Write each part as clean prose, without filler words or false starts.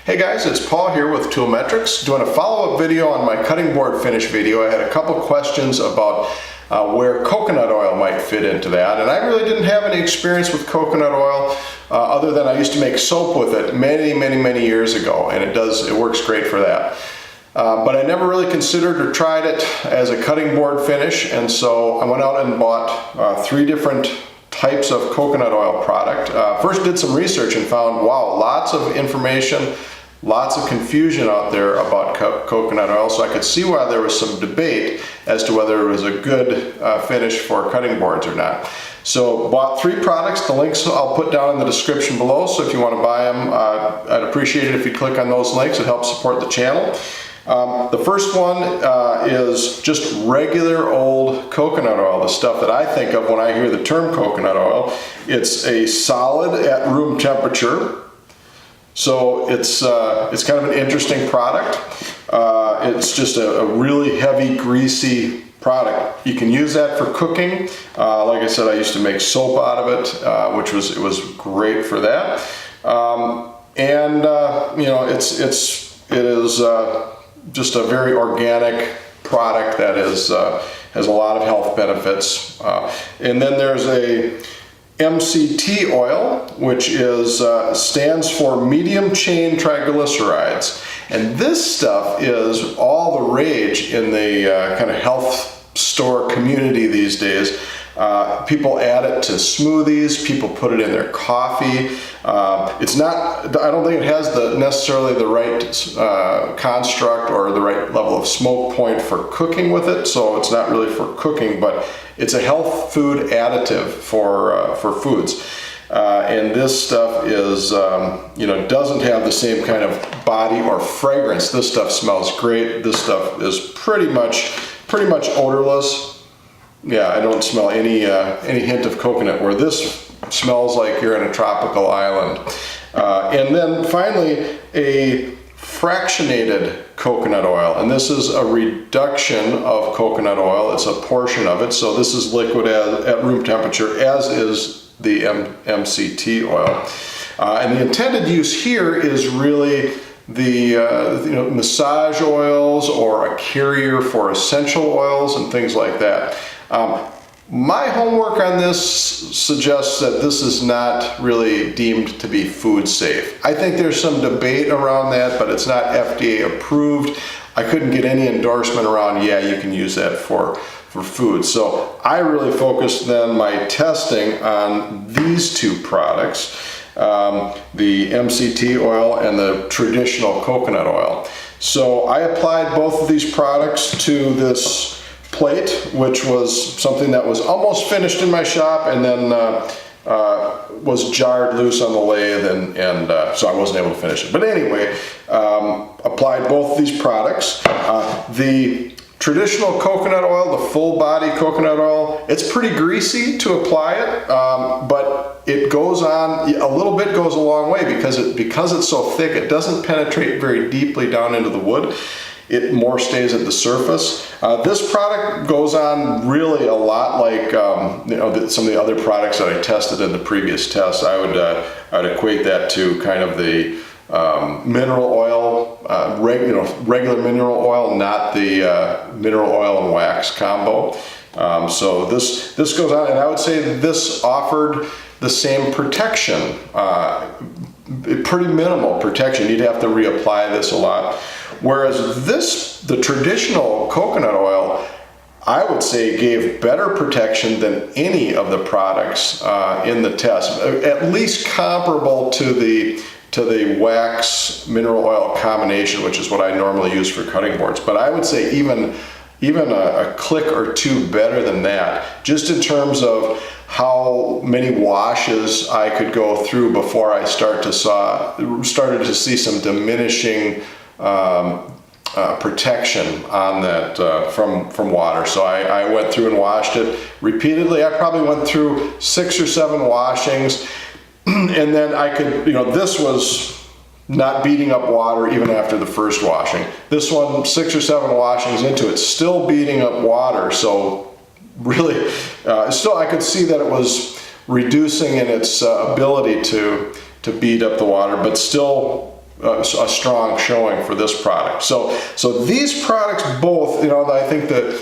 Hey guys, it's Paul here with Toolmetrics, doing a follow-up video on my cutting board finish video. I had a couple questions about where coconut oil might fit into that, and I really didn't have any experience with coconut oil other than I used to make soap with it many years ago, and it works great for that. But I never really considered or tried it as a cutting board finish, and so I went out and bought 3 different types of coconut oil product. First did some research and found, wow, lots of information, lots of confusion out there about coconut oil, so I could see why there was some debate as to whether it was a good finish for cutting boards or not. So bought 3 products. The links I'll put down in the description below, so if you want to buy them, I'd appreciate it if you click on those links. It helps support the channel. The first one is just regular old coconut oil, the stuff that I think of when I hear the term coconut oil. It's a solid at room temperature, so it's kind of an interesting product. It's just a really heavy, greasy product. You can use that for cooking. Like I said, I used to make soap out of it, which was great for that. You know, it is just a very organic product that has a lot of health benefits. And then there's a MCT oil, which stands for medium chain triglycerides. And this stuff is all the rage in the kind of health store community these days. People add it to smoothies, people put it in their coffee. It's not, I don't think it has necessarily the right construct or the right level of smoke point for cooking with it, so it's not really for cooking, but it's a health food additive for foods. And this stuff is, you know, doesn't have the same kind of body or fragrance. This stuff smells great. This stuff is pretty much odorless. Yeah, I don't smell any hint of coconut, where this smells like you're in a tropical island. And then finally, a fractionated coconut oil, and this is a reduction of coconut oil. It's a portion of it, so this is liquid at room temperature, as is the MCT oil. And the intended use here is really the you know, massage oils or a carrier for essential oils and things like that. My homework on this suggests that this is not really deemed to be food safe. I think there's some debate around that, but it's not FDA approved. I couldn't get any endorsement around, yeah, you can use that for food. So I really focused then my testing on these 2 products, the MCT oil and the traditional coconut oil. So I applied both of these products to this plate, which was something that was almost finished in my shop, and then was jarred loose on the lathe, and so I wasn't able to finish it. But anyway, applied both of these products. The traditional coconut oil, the full body coconut oil, it's pretty greasy to apply it, but it goes on, a little bit goes a long way because it's so thick, it doesn't penetrate very deeply down into the wood. It more stays at the surface. This product goes on really a lot like you know, some of the other products that I tested in the previous test. I would equate that to kind of the mineral oil, regular mineral oil, not the mineral oil and wax combo. So this goes on, and I would say that this offered the same protection, pretty minimal protection. You'd have to reapply this a lot. Whereas the traditional coconut oil, I would say gave better protection than any of the products in the test, at least comparable to the wax mineral oil combination, which is what I normally use for cutting boards. But I would say even a click or 2 better than that, just in terms of how many washes I could go through before I started to see some diminishing protection on that from water. So I went through and washed it repeatedly. I probably went through 6 or 7 washings, and then I could, you know, this was not beating up water even after the first washing. This one, 6 or 7 washings into it, still beating up water. So really, still I could see that it was reducing in its ability to beat up the water, but still a strong showing for this product. So these products both, I think that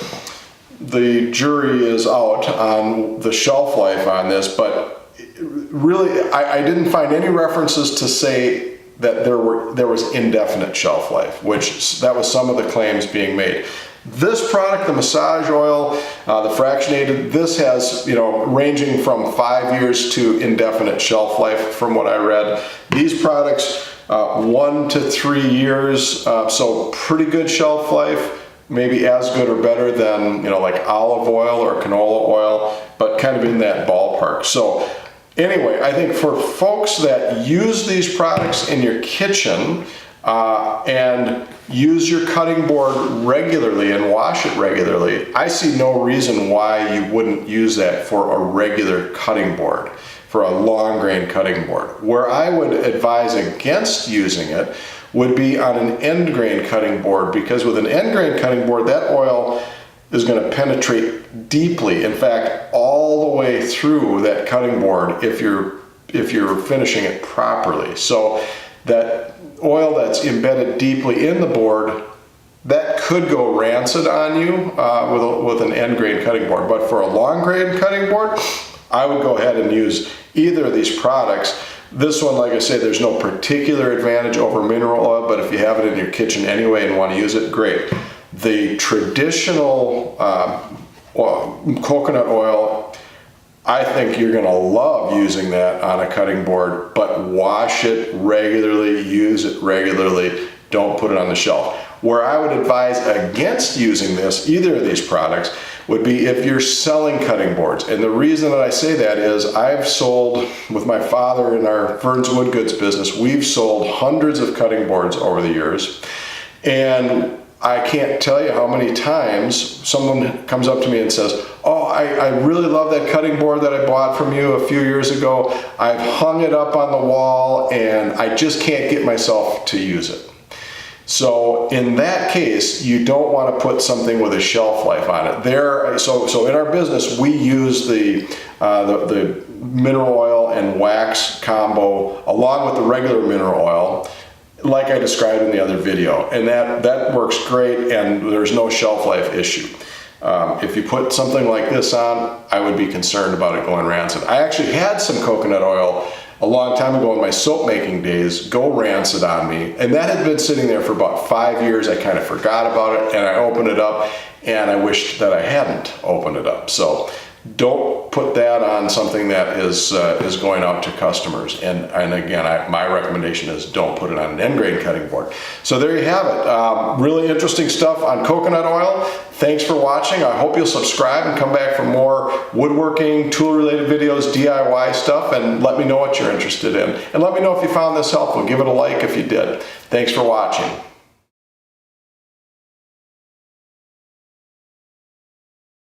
the jury is out on the shelf life on this, but really I didn't find any references to say that there was indefinite shelf life, which that was some of the claims being made. This product, the massage oil, the fractionated, this has, ranging from 5 years to indefinite shelf life from what I read. These products, 1 to 3 years, so pretty good shelf life, maybe as good or better than, like olive oil or canola oil, but kind of in that ballpark. So anyway, I think for folks that use these products in your kitchen, and use your cutting board regularly and wash it regularly, I see no reason why you wouldn't use that for a regular cutting board, for a long grain cutting board. Where I would advise against using it would be on an end grain cutting board, because with an end grain cutting board, that oil is going to penetrate deeply, in fact, all the way through that cutting board if you're finishing it properly. So that oil that's embedded deeply in the board, that could go rancid on you with an end grain cutting board. But for a long grain cutting board, I would go ahead and use either of these products. This one, like I say, there's no particular advantage over mineral oil, but if you have it in your kitchen anyway and want to use it, great. The traditional coconut oil, I think you're going to love using that on a cutting board, but wash it regularly, use it regularly, don't put it on the shelf. Where I would advise against using this, either of these products, would be if you're selling cutting boards. And the reason that I say that is I've sold, with my father in our Vern's Wood Goods business, we've sold hundreds of cutting boards over the years. And I can't tell you how many times someone comes up to me and says, oh, I really love that cutting board that I bought from you a few years ago. I've hung it up on the wall and I just can't get myself to use it. So in that case, you don't want to put something with a shelf life on it. So in our business, we use the mineral oil and wax combo along with the regular mineral oil, like I described in the other video, and that works great, and there's no shelf life issue. If you put something like this on, I would be concerned about it going rancid. I actually had some coconut oil a long time ago in my soap making days go rancid on me, and that had been sitting there for about 5 years. I kind of forgot about it, and I opened it up, and I wished that I hadn't opened it up. So don't put that on something that is going out to customers. And again, my recommendation is don't put it on an end grain cutting board. So there you have it. Really interesting stuff on coconut oil. Thanks for watching. I hope you'll subscribe and come back for more woodworking, tool-related videos, DIY stuff, and let me know what you're interested in. And let me know if you found this helpful. Give it a like if you did. Thanks for watching.